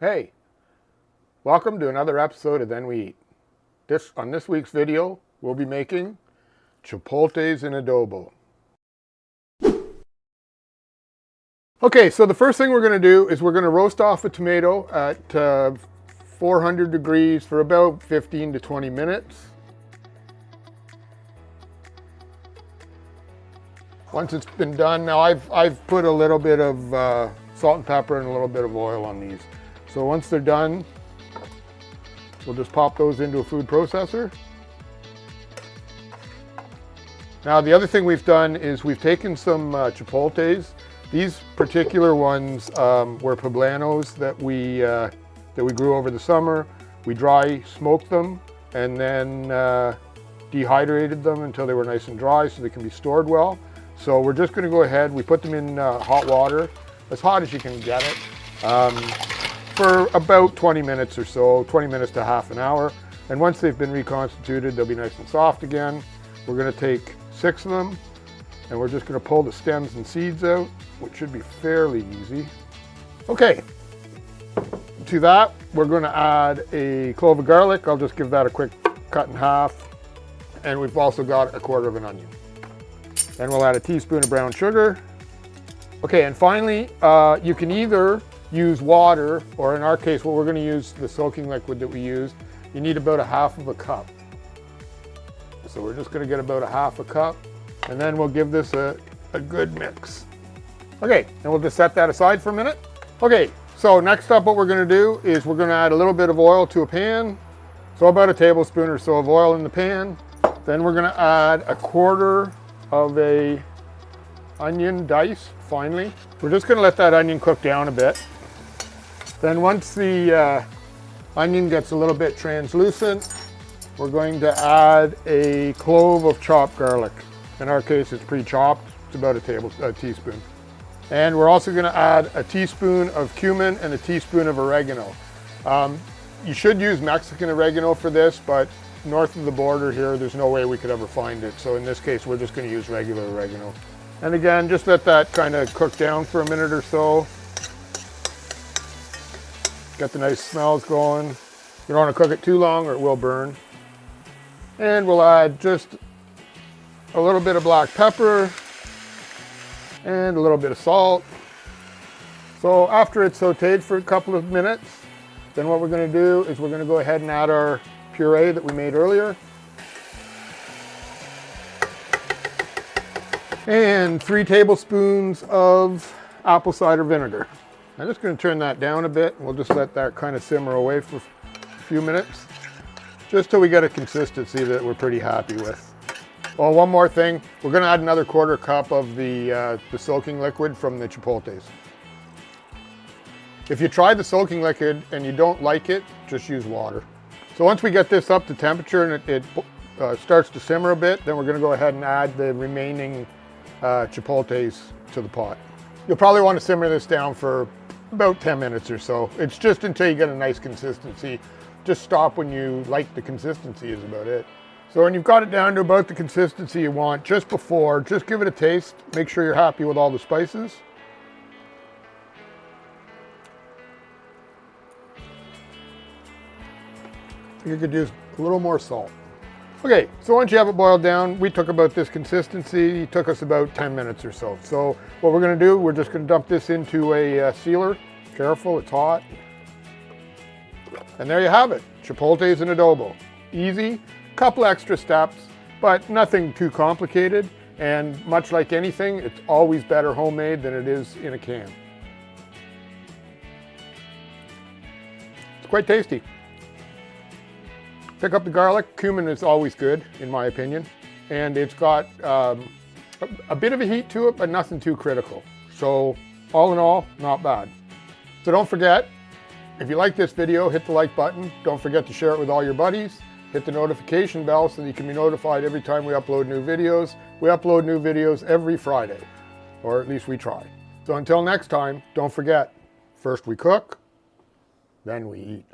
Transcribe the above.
Hey, welcome to another episode of Then We Eat. On this week's video, we'll be making chipotles in adobo. Okay, so the first thing we're going to do is we're going to roast off a tomato at 400 degrees for about 15 to 20 minutes. Once it's been done, now I've put a little bit of salt and pepper and a little bit of oil on these. So once they're done, we'll just pop those into a food processor. Now the other thing we've done is we've taken some chipotles. These particular ones were poblanos that we grew over the summer. We dry smoked them and then dehydrated them until they were nice and dry so they can be stored well. So we're just going to go ahead, we put them in hot water, as hot as you can get it, for about 20 minutes or so, 20 minutes to half an hour. And once they've been reconstituted, they'll be nice and soft again. We're going to take 6 of them and we're just going to pull the stems and seeds out, which should be fairly easy. Okay, to that, we're going to add a clove of garlic. I'll just give that a quick cut in half. And we've also got a quarter of an onion. Then we'll add a teaspoon of brown sugar. Okay, and finally, you can either use water, or in our case, what we're going to use, the soaking liquid that we used. You need about a half of a cup. So we're just going to get about a half a cup, and then we'll give this a good mix. Okay, and we'll just set that aside for a minute. Okay, so next up what we're going to do is we're going to add a little bit of oil to a pan. So about a tablespoon or so of oil in the pan. Then we're going to add a quarter of a onion dice finely. We're just going to let that onion cook down a bit. Then once the onion gets a little bit translucent, we're going to add a clove of chopped garlic. In our case, it's pre-chopped. It's about a teaspoon. And we're also going to add a teaspoon of cumin and a teaspoon of oregano. You should use Mexican oregano for this, but north of the border here, there's no way we could ever find it. So in this case, we're just going to use regular oregano. And again, just let that kind of cook down for a minute or so. Get the nice smells going. You don't want to cook it too long or it will burn. And we'll add just a little bit of black pepper and a little bit of salt. So after it's sauteed for a couple of minutes, then what we're going to do is we're going to go ahead and add our puree that we made earlier. And 3 tablespoons of apple cider vinegar. I'm just going to turn that down a bit. We'll just let that kind of simmer away for a few minutes, just till we get a consistency that we're pretty happy with. Oh, one more thing. We're going to add another quarter cup of the soaking liquid from the chipotles. If you try the soaking liquid and you don't like it, just use water. So once we get this up to temperature and it starts to simmer a bit, then we're going to go ahead and add the remaining chipotles to the pot. You'll probably want to simmer this down for about 10 minutes or so. It's just until you get a nice consistency. Just stop when you like the consistency is about it. So when you've got it down to about the consistency you want, just give it a taste. Make sure you're happy with all the spices. You could use a little more salt. Okay, so once you have it boiled down, we took about this consistency. It took us about 10 minutes or so. So what we're going to do, we're just going to dump this into a sealer. Careful, it's hot. And there you have it, chipotles and adobo. Easy, couple extra steps, but nothing too complicated. And much like anything, it's always better homemade than it is in a can. It's quite tasty. Pick up the garlic. Cumin is always good, in my opinion. And it's got a bit of a heat to it, but nothing too critical. So all in all, not bad. So don't forget, if you like this video, hit the like button. Don't forget to share it with all your buddies. Hit the notification bell so that you can be notified every time we upload new videos. We upload new videos every Friday, or at least we try. So until next time, don't forget, first we cook, then we eat.